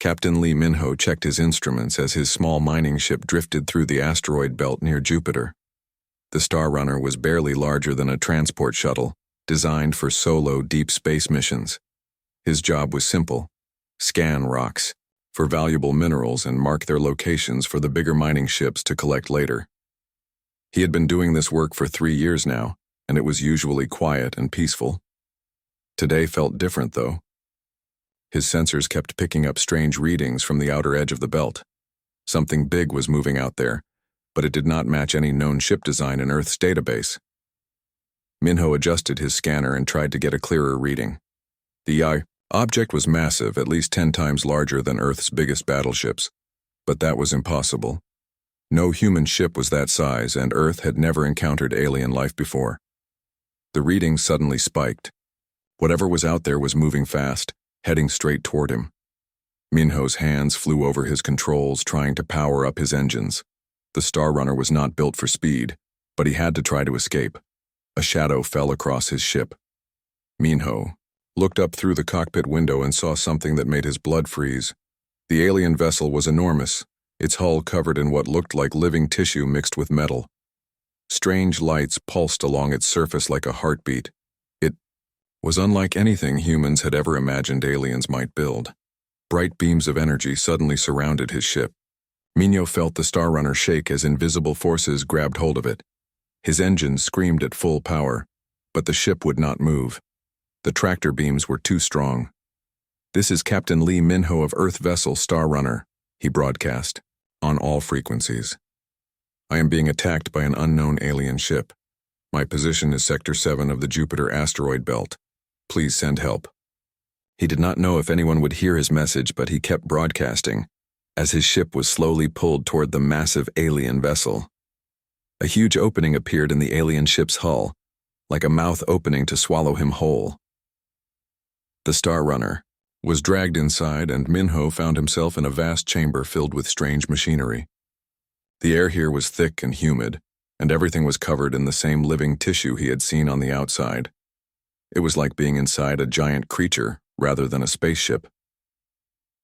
Captain Lee Minho checked his instruments as his small mining ship drifted through the asteroid belt near Jupiter. The Star Runner was barely larger than a transport shuttle, designed for solo deep space missions. His job was simple: scan rocks for valuable minerals and mark their locations for the bigger mining ships to collect later. He had been doing this work for 3 years now, and it was usually quiet and peaceful. Today felt different, though. His sensors kept picking up strange readings from the outer edge of the belt. Something big was moving out there, but it did not match any known ship design in Earth's database. Minho adjusted his scanner and tried to get a clearer reading. The object was massive, at least 10 times larger than Earth's biggest battleships, but that was impossible. No human ship was that size, and Earth had never encountered alien life before. The readings suddenly spiked. Whatever was out there was moving fast, heading straight toward him. Minho's hands flew over his controls, trying to power up his engines. The Star Runner was not built for speed, but he had to try to escape. A shadow fell across his ship. Minho looked up through the cockpit window and saw something that made his blood freeze. The alien vessel was enormous, its hull covered in what looked like living tissue mixed with metal. Strange lights pulsed along its surface like a heartbeat. It was unlike anything humans had ever imagined aliens might build. Bright beams of energy suddenly surrounded his ship. Minho felt the Star Runner shake as invisible forces grabbed hold of it. His engines screamed at full power, but the ship would not move. The tractor beams were too strong. "This is Captain Lee Minho of Earth vessel Star Runner," he broadcast, on all frequencies. "I am being attacked by an unknown alien ship. My position is Sector 7 of the Jupiter asteroid belt. Please send help." He did not know if anyone would hear his message, but he kept broadcasting, as his ship was slowly pulled toward the massive alien vessel. A huge opening appeared in the alien ship's hull, like a mouth opening to swallow him whole. The Star Runner was dragged inside, and Minho found himself in a vast chamber filled with strange machinery. The air here was thick and humid, and everything was covered in the same living tissue he had seen on the outside. It was like being inside a giant creature rather than a spaceship.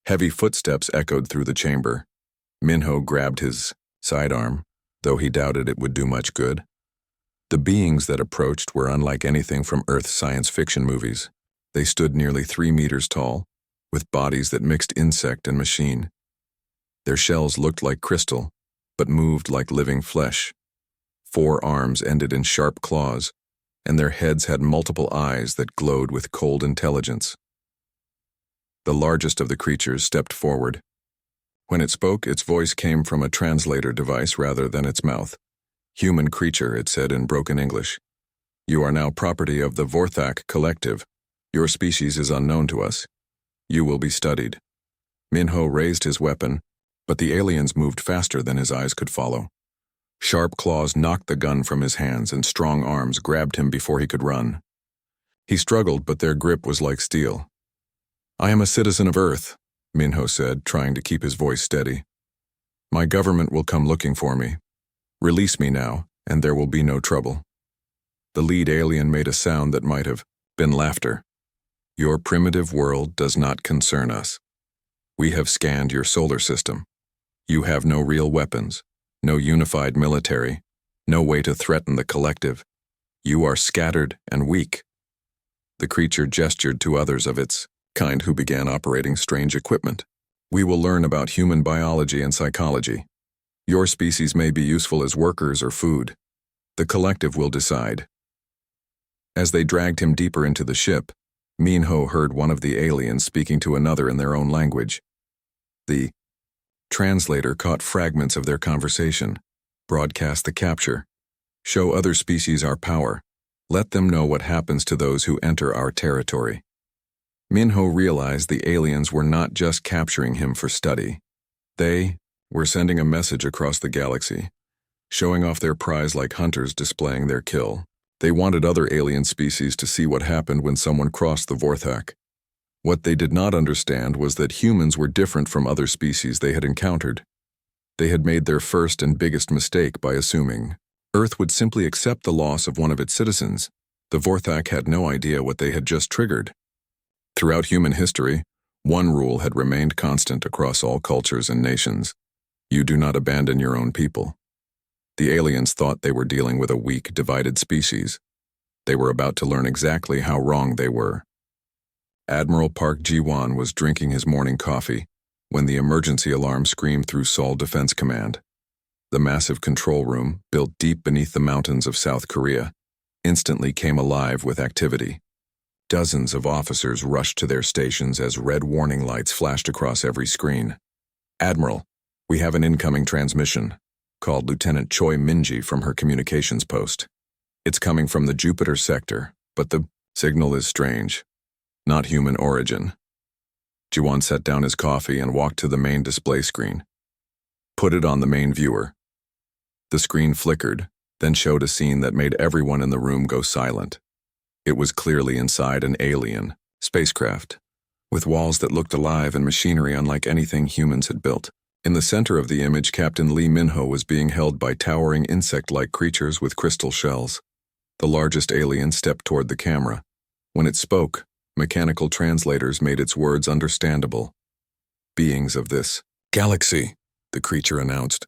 Heavy footsteps echoed through the chamber. Minho grabbed his sidearm, though he doubted it would do much good. The beings that approached were unlike anything from Earth's science fiction movies. They stood nearly 3 meters tall, with bodies that mixed insect and machine. Their shells looked like crystal, but moved like living flesh. 4 arms ended in sharp claws, and their heads had multiple eyes that glowed with cold intelligence. The largest of the creatures stepped forward. When it spoke, its voice came from a translator device rather than its mouth. "Human creature," it said in broken English. "You are now property of the Vorthak Collective. Your species is unknown to us. You will be studied." Minho raised his weapon, but the aliens moved faster than his eyes could follow. Sharp claws knocked the gun from his hands, and strong arms grabbed him before he could run. He struggled, but their grip was like steel. "I am a citizen of Earth," Minho said, trying to keep his voice steady. "My government will come looking for me. Release me now, and there will be no trouble." The lead alien made a sound that might have been laughter. "Your primitive world does not concern us. We have scanned your solar system. You have no real weapons, no unified military, no way to threaten the collective. You are scattered and weak." The creature gestured to others of its kind who began operating strange equipment. "We will learn about human biology and psychology. Your species may be useful as workers or food. The collective will decide." As they dragged him deeper into the ship, Minho heard one of the aliens speaking to another in their own language. The translator caught fragments of their conversation, broadcast the capture. "Show other species our power. Let them know what happens to those who enter our territory." Minho realized the aliens were not just capturing him for study. They were sending a message across the galaxy, showing off their prize like hunters displaying their kill. They wanted other alien species to see what happened when someone crossed the Vorthak. What they did not understand was that humans were different from other species they had encountered. They had made their first and biggest mistake by assuming Earth would simply accept the loss of one of its citizens. The Vorthak had no idea what they had just triggered. Throughout human history, One rule had remained constant across all cultures and nations: you do not abandon your own people. The aliens thought they were dealing with a weak, divided species. They were about to learn exactly how wrong they were. Admiral Park Ji-won was drinking his morning coffee when the emergency alarm screamed through Seoul Defense Command. The massive control room, built deep beneath the mountains of South Korea, instantly came alive with activity. Dozens of officers rushed to their stations as red warning lights flashed across every screen. "Admiral, we have an incoming transmission," called Lieutenant Choi Minji from her communications post. "It's coming from the Jupiter sector, but the signal is strange. Not human origin." Ji-won set down his coffee and walked to the main display screen. "Put it on the main viewer." The screen flickered, then showed a scene that made everyone in the room go silent. It was clearly inside an alien spacecraft, with walls that looked alive and machinery unlike anything humans had built. In the center of the image, Captain Lee Min-ho was being held by towering insect-like creatures with crystal shells. The largest alien stepped toward the camera. When it spoke, mechanical translators made its words understandable. "Beings of this galaxy," the creature announced.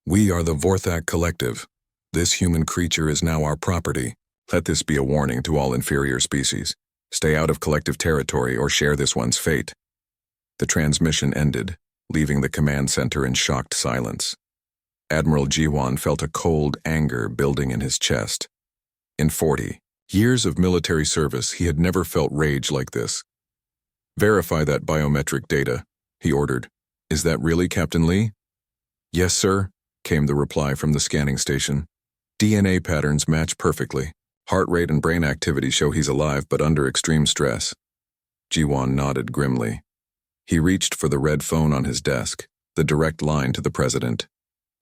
"We are the Vorthak Collective. This human creature is now our property. Let this be a warning to all inferior species. Stay out of collective territory or share this one's fate." The transmission ended, leaving the command center in shocked silence. Admiral Ji-won felt a cold anger building in his chest. In 40 years of military service, he had never felt rage like this. "Verify that biometric data," he ordered. "Is that really Captain Lee?" "Yes, sir," came the reply from the scanning station. "DNA patterns match perfectly. Heart rate and brain activity show he's alive but under extreme stress." Ji-won nodded grimly. He reached for the red phone on his desk, the direct line to the president.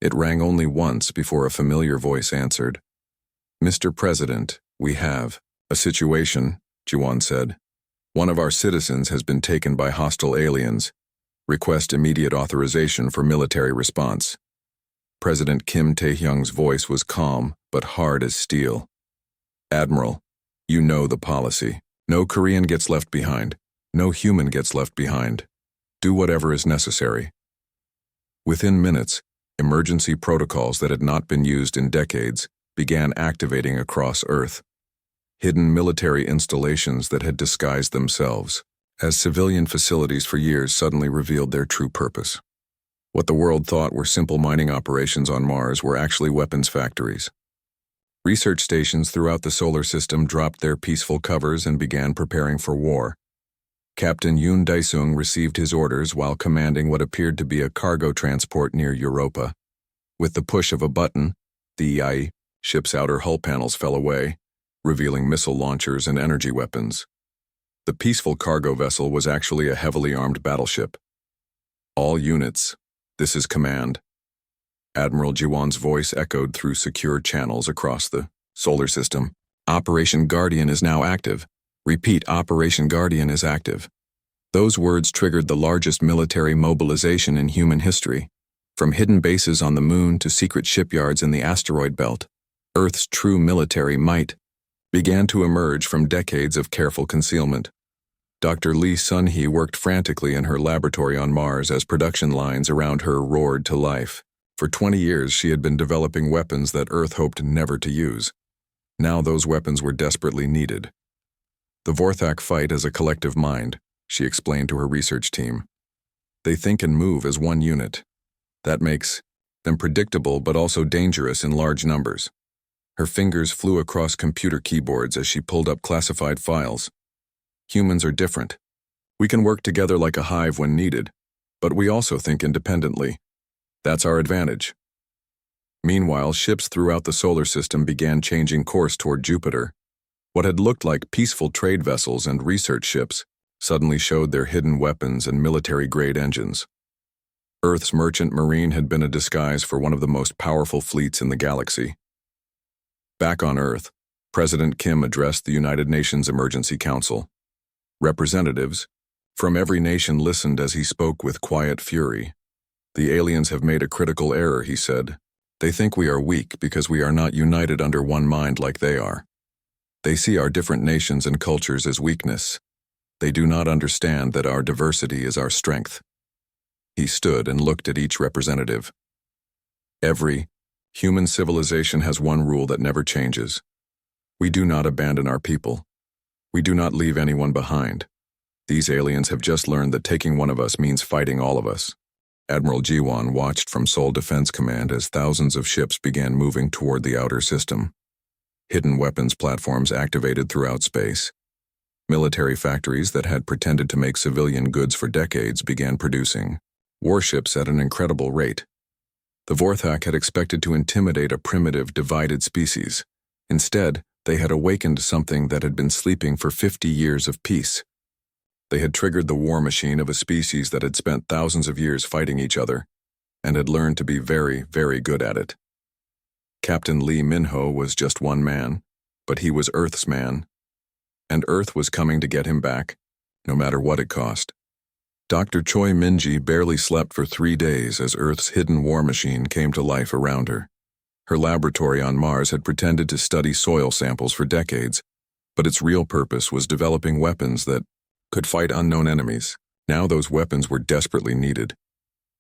It rang only once before a familiar voice answered. "Mr. President, we have a situation," Ji-won said. "One of our citizens has been taken by hostile aliens. Request immediate authorization for military response." President Kim Tae-hyung's voice was calm but hard as steel. "Admiral, you know the policy. No Korean gets left behind. No human gets left behind. Do whatever is necessary." Within minutes, emergency protocols that had not been used in decades began activating across Earth. Hidden military installations that had disguised themselves as civilian facilities for years suddenly revealed their true purpose. What the world thought were simple mining operations on Mars were actually weapons factories. Research stations throughout the solar system dropped their peaceful covers and began preparing for war. Captain Yoon Dae-sung received his orders while commanding what appeared to be a cargo transport near Europa. With the push of a button, the ship's outer hull panels fell away, revealing missile launchers and energy weapons. The peaceful cargo vessel was actually a heavily armed battleship. "All units, this is command." Admiral Ji-won's voice echoed through secure channels across the solar system. "Operation Guardian is now active. Repeat, Operation Guardian is active." Those words triggered the largest military mobilization in human history. From hidden bases on the moon to secret shipyards in the asteroid belt, Earth's true military might began to emerge from decades of careful concealment. Dr. Lee Sun-hee worked frantically in her laboratory on Mars as production lines around her roared to life. For 20 years, she had been developing weapons that Earth hoped never to use. Now those weapons were desperately needed. "The Vorthak fight as a collective mind," she explained to her research team. "They think and move as one unit. That makes them predictable but also dangerous in large numbers." Her fingers flew across computer keyboards as she pulled up classified files. "Humans are different. We can work together like a hive when needed, but we also think independently. That's our advantage." Meanwhile, ships throughout the solar system began changing course toward Jupiter. What had looked like peaceful trade vessels and research ships suddenly showed their hidden weapons and military-grade engines. Earth's merchant marine had been a disguise for one of the most powerful fleets in the galaxy. Back on Earth, President Kim addressed the United Nations Emergency Council. Representatives from every nation listened as he spoke with quiet fury. "The aliens have made a critical error," he said. "They think we are weak because we are not united under one mind like they are. They see our different nations and cultures as weakness. They do not understand that our diversity is our strength. He stood and looked at each representative. Every human civilization has one rule that never changes. We do not abandon our people. We do not leave anyone behind. These aliens have just learned that taking one of us means fighting all of us. Admiral Jiwan watched from Seoul Defense Command as thousands of ships began moving toward the outer system. Hidden weapons platforms activated throughout space. Military factories that had pretended to make civilian goods for decades began producing warships at an incredible rate. The Vorthak had expected to intimidate a primitive, divided species. Instead, they had awakened something that had been sleeping for 50 years of peace. They had triggered the war machine of a species that had spent thousands of years fighting each other, and had learned to be very, very good at it. Captain Lee Minho was just one man, but he was Earth's man, and Earth was coming to get him back, no matter what it cost. Dr. Choi Minji barely slept for 3 days as Earth's hidden war machine came to life around her. Her laboratory on Mars had pretended to study soil samples for decades, but its real purpose was developing weapons that could fight unknown enemies. Now those weapons were desperately needed.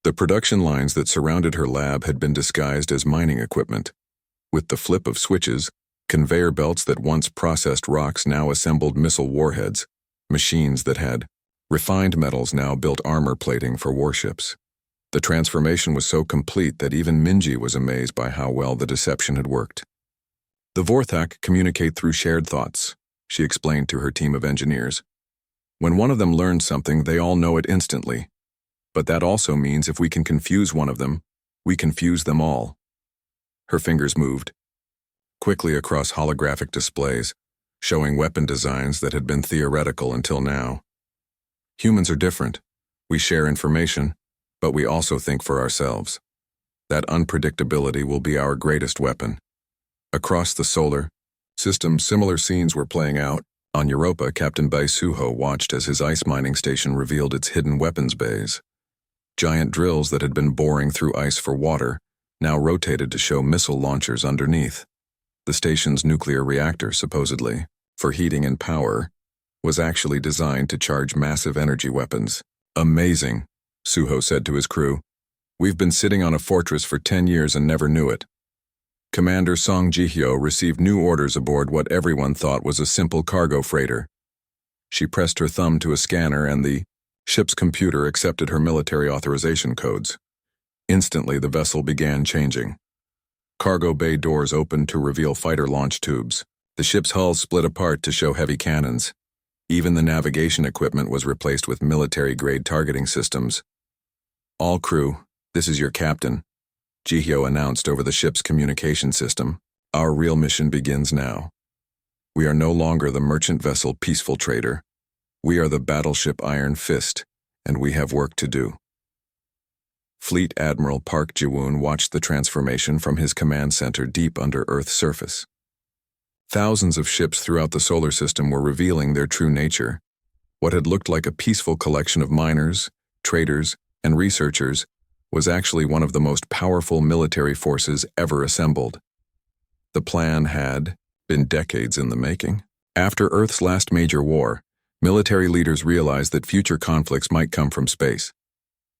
The production lines that surrounded her lab had been disguised as mining equipment. With the flip of switches, conveyor belts that once processed rocks now assembled missile warheads. Machines that had refined metals now built armor plating for warships. The transformation was so complete that even Minji was amazed by how well the deception had worked. The Vorthak communicate through shared thoughts, she explained to her team of engineers. When one of them learns something, they all know it instantly. But that also means if we can confuse one of them, we confuse them all. Her fingers moved quickly across holographic displays, showing weapon designs that had been theoretical until now. Humans are different. We share information, but we also think for ourselves. That unpredictability will be our greatest weapon. Across the solar system, similar scenes were playing out. On Europa, Captain Bai Suho watched as his ice mining station revealed its hidden weapons bays. Giant drills that had been boring through ice for water now rotated to show missile launchers underneath. The station's nuclear reactor, supposedly for heating and power, was actually designed to charge massive energy weapons. Amazing, Suho said to his crew. We've been sitting on a fortress for 10 years and never knew it. Commander Song Ji-hyo received new orders aboard what everyone thought was a simple cargo freighter. She pressed her thumb to a scanner and the ship's computer accepted her military authorization codes. Instantly, the vessel began changing. Cargo bay doors opened to reveal fighter launch tubes. The ship's hull split apart to show heavy cannons. Even the navigation equipment was replaced with military-grade targeting systems. All crew, this is your captain, Ji-hyo announced over the ship's communication system. Our real mission begins now. We are no longer the merchant vessel Peaceful Trader. We are the battleship Iron Fist, and we have work to do. Fleet Admiral Park Ji-woon watched the transformation from his command center deep under Earth's surface. Thousands of ships throughout the solar system were revealing their true nature. What had looked like a peaceful collection of miners, traders, and researchers was actually one of the most powerful military forces ever assembled. The plan had been decades in the making. After Earth's last major war, military leaders realized that future conflicts might come from space.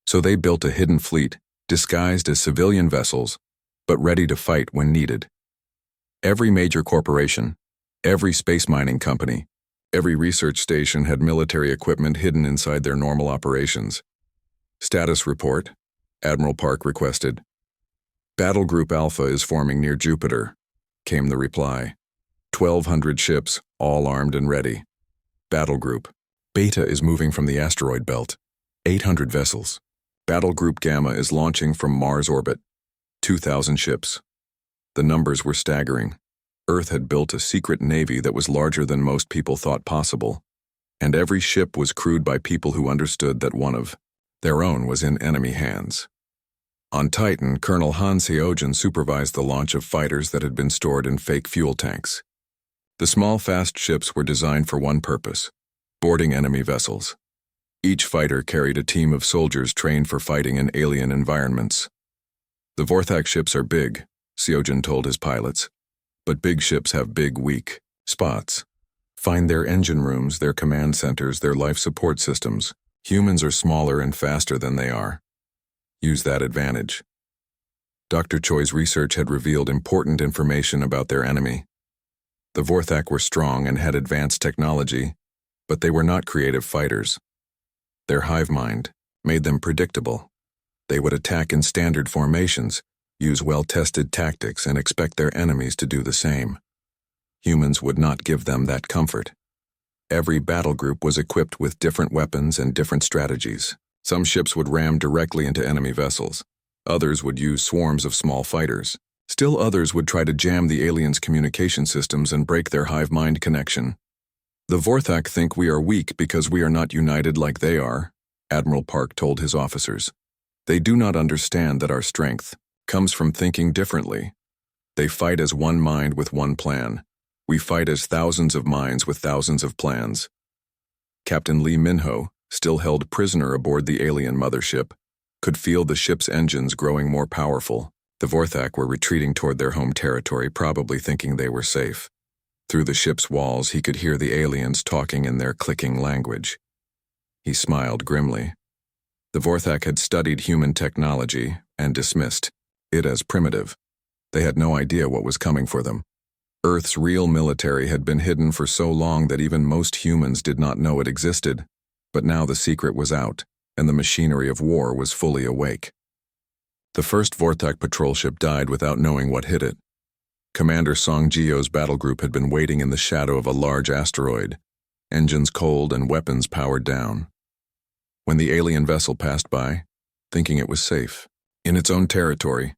So they built a hidden fleet, disguised as civilian vessels, but ready to fight when needed. Every major corporation, every space mining company, every research station had military equipment hidden inside their normal operations. Status report, Admiral Park requested. Battle Group Alpha is forming near Jupiter, came the reply. 1,200 ships, all armed and ready. Battle Group Beta is moving from the asteroid belt. 800 vessels. Battle Group Gamma is launching from Mars orbit. 2,000 ships. The numbers were staggering. Earth had built a secret navy that was larger than most people thought possible, and every ship was crewed by people who understood that one of their own was in enemy hands. On Titan, Colonel Han Seojin supervised the launch of fighters that had been stored in fake fuel tanks. The small, fast ships were designed for one purpose: boarding enemy vessels. Each fighter carried a team of soldiers trained for fighting in alien environments. The Vorthak ships are big, Seojin told his pilots, but big ships have big, weak spots. Find their engine rooms, their command centers, their life support systems. Humans are smaller and faster than they are. Use that advantage. Dr. Choi's research had revealed important information about their enemy. The Vorthak were strong and had advanced technology, but they were not creative fighters. Their hive mind made them predictable. They would attack in standard formations, use well-tested tactics, and expect their enemies to do the same. Humans would not give them that comfort. Every battle group was equipped with different weapons and different strategies. Some ships would ram directly into enemy vessels. Others would use swarms of small fighters. Still others would try to jam the aliens' communication systems and break their hive mind connection. The Vorthak think we are weak because we are not united like they are, Admiral Park told his officers. They do not understand that our strength comes from thinking differently. They fight as one mind with one plan. We fight as thousands of minds with thousands of plans. Captain Lee Minho, still held prisoner aboard the alien mothership, could feel the ship's engines growing more powerful. The Vorthak were retreating toward their home territory, probably thinking they were safe. Through the ship's walls, he could hear the aliens talking in their clicking language. He smiled grimly. The Vorthak had studied human technology and dismissed it as primitive. They had no idea what was coming for them. Earth's real military had been hidden for so long that even most humans did not know it existed, but now the secret was out, and the machinery of war was fully awake. The first Vorthak patrol ship died without knowing what hit it. Commander Song Jio's battle group had been waiting in the shadow of a large asteroid, engines cold and weapons powered down. When the alien vessel passed by, thinking it was safe, in its own territory,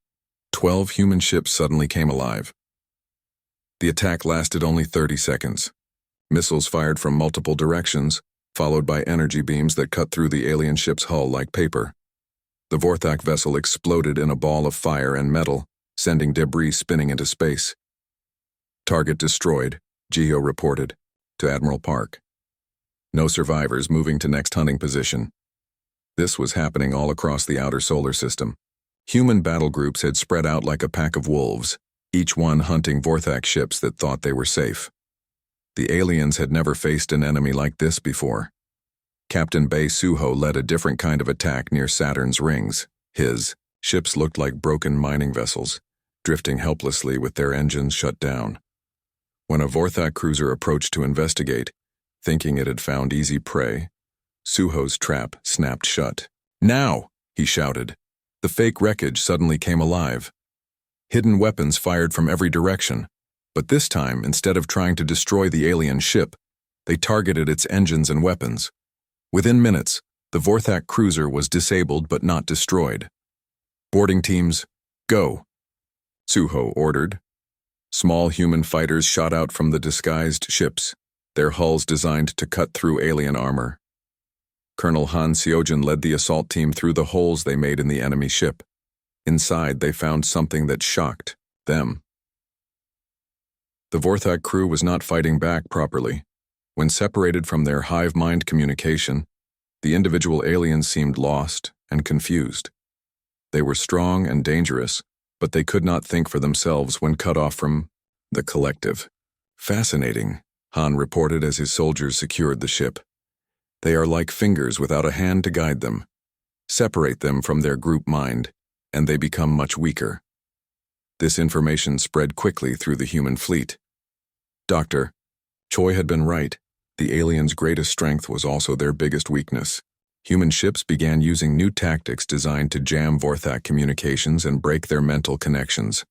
12 human ships suddenly came alive. The attack lasted only 30 seconds. Missiles fired from multiple directions, followed by energy beams that cut through the alien ship's hull like paper. The Vorthak vessel exploded in a ball of fire and metal, sending debris spinning into space. Target destroyed, Geo reported, to Admiral Park. No survivors, moving to next hunting position. This was happening all across the outer solar system. Human battle groups had spread out like a pack of wolves, each one hunting Vorthak ships that thought they were safe. The aliens had never faced an enemy like this before. Captain Bei Suho led a different kind of attack near Saturn's rings. His ships looked like broken mining vessels, drifting helplessly with their engines shut down. When a Vorthak cruiser approached to investigate, thinking it had found easy prey, Suho's trap snapped shut. "Now!" he shouted. The fake wreckage suddenly came alive. Hidden weapons fired from every direction, but this time, instead of trying to destroy the alien ship, they targeted its engines and weapons. Within minutes, the Vorthak cruiser was disabled but not destroyed. "Boarding teams, go," Suho ordered. Small human fighters shot out from the disguised ships, their hulls designed to cut through alien armor. Colonel Han Seojin led the assault team through the holes they made in the enemy ship. Inside, they found something that shocked them. The Vorthak crew was not fighting back properly. When separated from their hive mind communication, the individual aliens seemed lost and confused. They were strong and dangerous, but they could not think for themselves when cut off from the collective. "Fascinating," Han reported as his soldiers secured the ship. "They are like fingers without a hand to guide them. Separate them from their group mind, and they become much weaker." This information spread quickly through the human fleet. Dr. Choi had been right. The aliens' greatest strength was also their biggest weakness. Human ships began using new tactics designed to jam Vorthak communications and break their mental connections.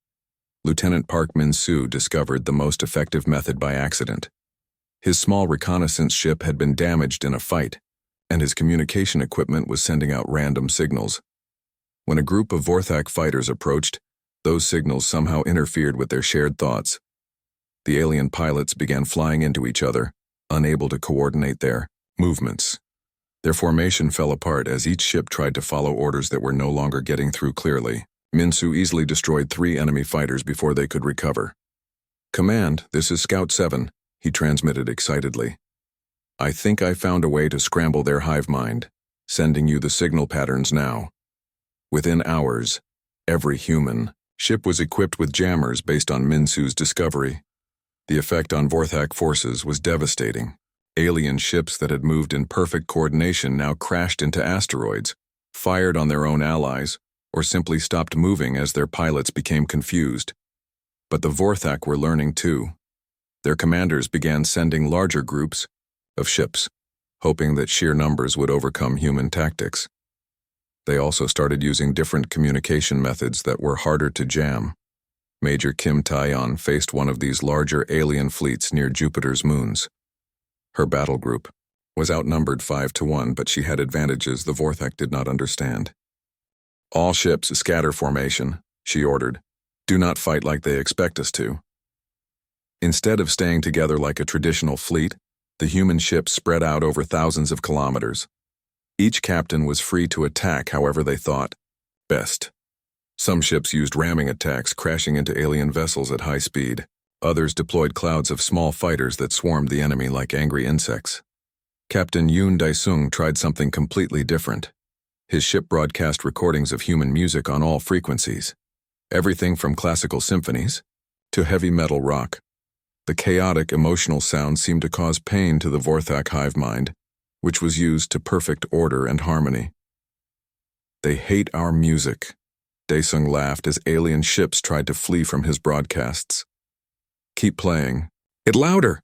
Lieutenant Park Min-soo discovered the most effective method by accident. His small reconnaissance ship had been damaged in a fight, and his communication equipment was sending out random signals. When a group of Vorthak fighters approached, those signals somehow interfered with their shared thoughts. The alien pilots began flying into each other, unable to coordinate their movements. Their formation fell apart as each ship tried to follow orders that were no longer getting through clearly. Min-soo easily destroyed 3 enemy fighters before they could recover. "Command, this is Scout 7, he transmitted excitedly. "I think I found a way to scramble their hive mind, sending you the signal patterns now." Within hours, every human ship was equipped with jammers based on Min-soo's discovery. The effect on Vorthak forces was devastating. Alien ships that had moved in perfect coordination now crashed into asteroids, fired on their own allies, or simply stopped moving as their pilots became confused. But the Vorthak were learning too. Their commanders began sending larger groups of ships, hoping that sheer numbers would overcome human tactics. They also started using different communication methods that were harder to jam. Major Kim Taeyeon faced one of these larger alien fleets near Jupiter's moons. Her battle group was outnumbered 5-1, but she had advantages the Vorthak did not understand. "All ships scatter formation," she ordered. "Do not fight like they expect us to." Instead of staying together like a traditional fleet, the human ships spread out over thousands of kilometers. Each captain was free to attack however they thought best. Some ships used ramming attacks, crashing into alien vessels at high speed. Others deployed clouds of small fighters that swarmed the enemy like angry insects. Captain Yoon Dae-sung tried something completely different. His ship broadcast recordings of human music on all frequencies, everything from classical symphonies to heavy metal rock. The chaotic, emotional sound seemed to cause pain to the Vorthak hive mind, which was used to perfect order and harmony. "They hate our music," Dae-sung laughed as alien ships tried to flee from his broadcasts. "Keep playing. It louder!"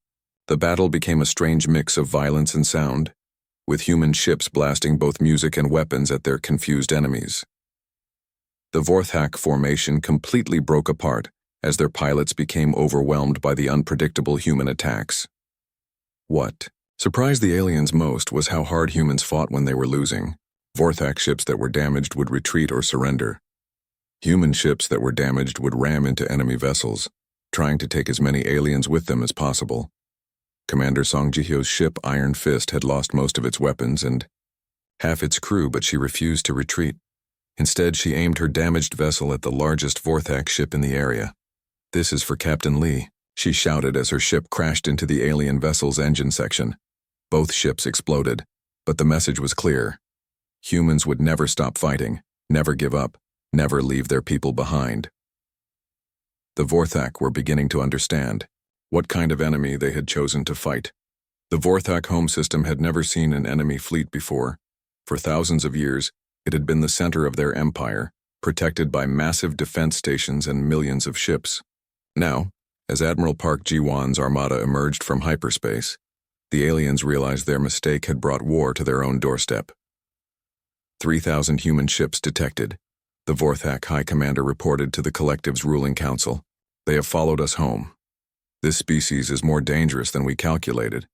The battle became a strange mix of violence and sound, with human ships blasting both music and weapons at their confused enemies. The Vorthak formation completely broke apart as their pilots became overwhelmed by the unpredictable human attacks. What surprised the aliens most was how hard humans fought when they were losing. Vorthak ships that were damaged would retreat or surrender. Human ships that were damaged would ram into enemy vessels, trying to take as many aliens with them as possible. Commander Song Ji-hyo's ship Iron Fist had lost most of its weapons and half its crew, but she refused to retreat. Instead, she aimed her damaged vessel at the largest Vorthak ship in the area. "This is for Captain Lee," she shouted as her ship crashed into the alien vessel's engine section. Both ships exploded, but the message was clear. Humans would never stop fighting, never give up, never leave their people behind. The Vorthak were beginning to understand what kind of enemy they had chosen to fight. The Vorthak home system had never seen an enemy fleet before. For thousands of years, it had been the center of their empire, protected by massive defense stations and millions of ships. Now, as Admiral Park Ji-won's armada emerged from hyperspace, the aliens realized their mistake had brought war to their own doorstep. 3,000 human ships detected, the Vorthak High Commander reported to the Collective's ruling council. "They have followed us home. This species is more dangerous than we calculated."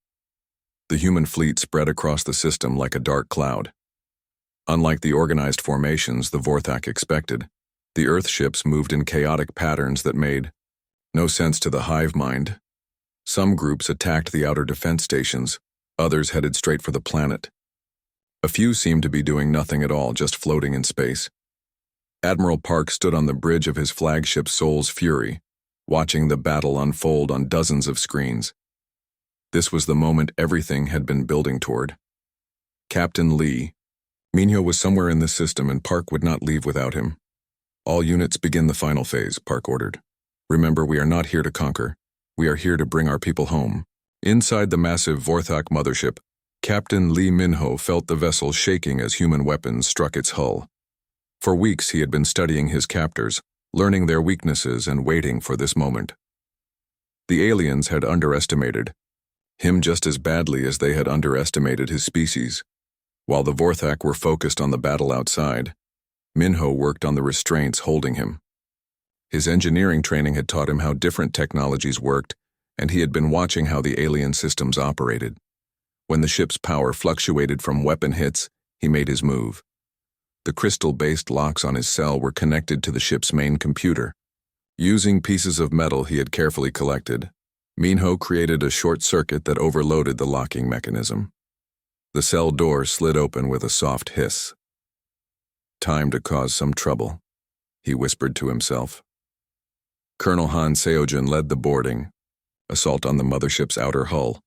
The human fleet spread across the system like a dark cloud. Unlike the organized formations the Vorthak expected, the Earth ships moved in chaotic patterns that made no sense to the hive mind. Some groups attacked the outer defense stations, others headed straight for the planet. A few seemed to be doing nothing at all, just floating in space. Admiral Park stood on the bridge of his flagship Soul's Fury, watching the battle unfold on dozens of screens. This was the moment everything had been building toward. Captain Lee. Minho was somewhere in the system and Park would not leave without him. "All units begin the final phase," Park ordered. "Remember, we are not here to conquer. We are here to bring our people home." Inside the massive Vorthak mothership, Captain Lee Minho felt the vessel shaking as human weapons struck its hull. For weeks he had been studying his captors, learning their weaknesses and waiting for this moment. The aliens had underestimated him just as badly as they had underestimated his species. While the Vorthak were focused on the battle outside, Minho worked on the restraints holding him. His engineering training had taught him how different technologies worked, and he had been watching how the alien systems operated. When the ship's power fluctuated from weapon hits, he made his move. The crystal-based locks on his cell were connected to the ship's main computer. Using pieces of metal he had carefully collected, Minho created a short circuit that overloaded the locking mechanism. The cell door slid open with a soft hiss. "Time to cause some trouble," he whispered to himself. Colonel Han Seojin led the boarding, assault on the mothership's outer hull.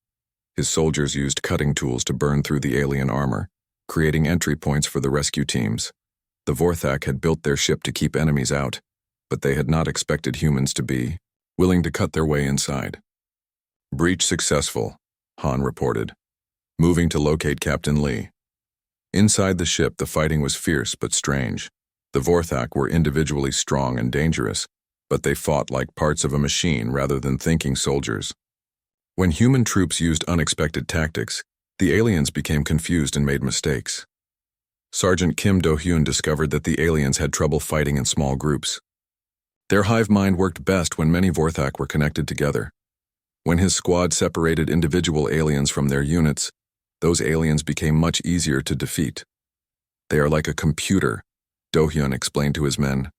His soldiers used cutting tools to burn through the alien armor, creating entry points for the rescue teams. The Vorthak had built their ship to keep enemies out, but they had not expected humans to be willing to cut their way inside. Breach successful, Han reported, moving to locate Captain Lee. Inside the ship, the fighting was fierce but strange. The Vorthak were individually strong and dangerous, but they fought like parts of a machine rather than thinking soldiers. When human troops used unexpected tactics, the aliens became confused and made mistakes. Sergeant Kim Do-hyun discovered that the aliens had trouble fighting in small groups. Their hive mind worked best when many Vorthak were connected together. When his squad separated individual aliens from their units, those aliens became much easier to defeat. They are like a computer, Do-hyun explained to his men.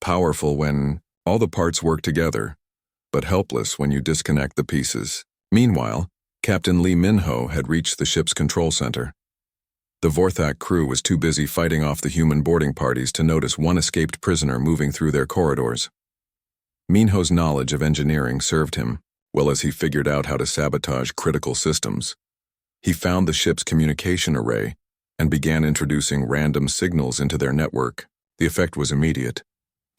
Powerful when all the parts work together, but helpless when you disconnect the pieces. Meanwhile, Captain Lee Min-ho had reached the ship's control center. The Vorthak crew was too busy fighting off the human boarding parties to notice one escaped prisoner moving through their corridors. Min-ho's knowledge of engineering served him, well as he figured out how to sabotage critical systems. He found the ship's communication array and began introducing random signals into their network. The effect was immediate.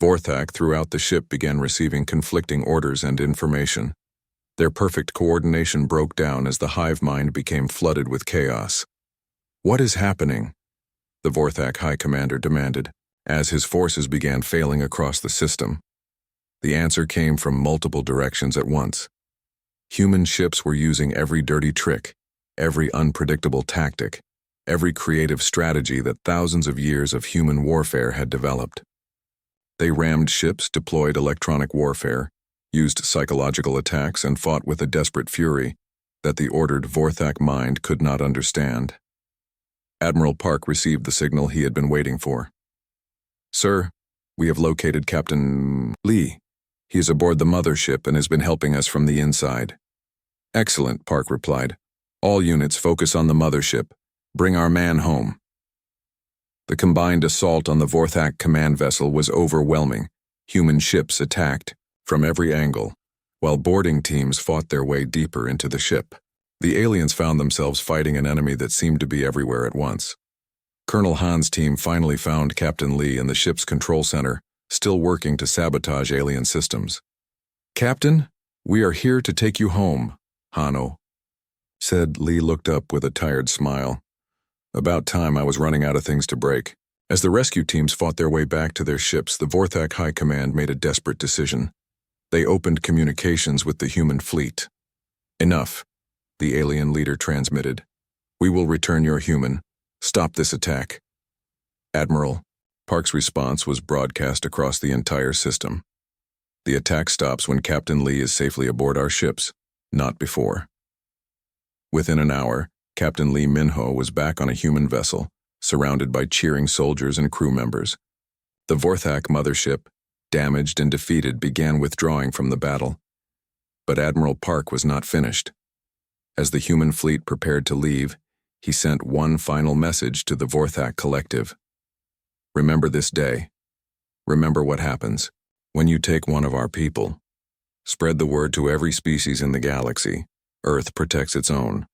Vorthak throughout the ship began receiving conflicting orders and information. Their perfect coordination broke down as the hive mind became flooded with chaos. "What is happening?" the Vorthak High Commander demanded, as his forces began failing across the system. The answer came from multiple directions at once. Human ships were using every dirty trick, every unpredictable tactic, every creative strategy that thousands of years of human warfare had developed. They rammed ships, deployed electronic warfare, used psychological attacks, and fought with a desperate fury that the ordered Vorthak mind could not understand. Admiral Park received the signal he had been waiting for. "Sir, we have located Captain Lee. He is aboard the mothership and has been helping us from the inside." "Excellent," Park replied. "All units focus on the mothership. Bring our man home." The combined assault on the Vorthak command vessel was overwhelming. Human ships attacked from every angle, while boarding teams fought their way deeper into the ship. The aliens found themselves fighting an enemy that seemed to be everywhere at once. Colonel Han's team finally found Captain Lee in the ship's control center, still working to sabotage alien systems. "Captain, we are here to take you home," Hanno said. Lee looked up with a tired smile. "About time. I was running out of things to break." As the rescue teams fought their way back to their ships, the Vorthak High Command made a desperate decision. They opened communications with the human fleet. "Enough," the alien leader transmitted. "We will return your human. Stop this attack." "Admiral," Park's response was broadcast across the entire system. "The attack stops when Captain Lee is safely aboard our ships, not before." Within an hour, Captain Lee Min-ho was back on a human vessel, surrounded by cheering soldiers and crew members. The Vorthak mothership, damaged and defeated, began withdrawing from the battle. But Admiral Park was not finished. As the human fleet prepared to leave, he sent one final message to the Vorthak collective. "Remember this day. Remember what happens when you take one of our people. Spread the word to every species in the galaxy. Earth protects its own.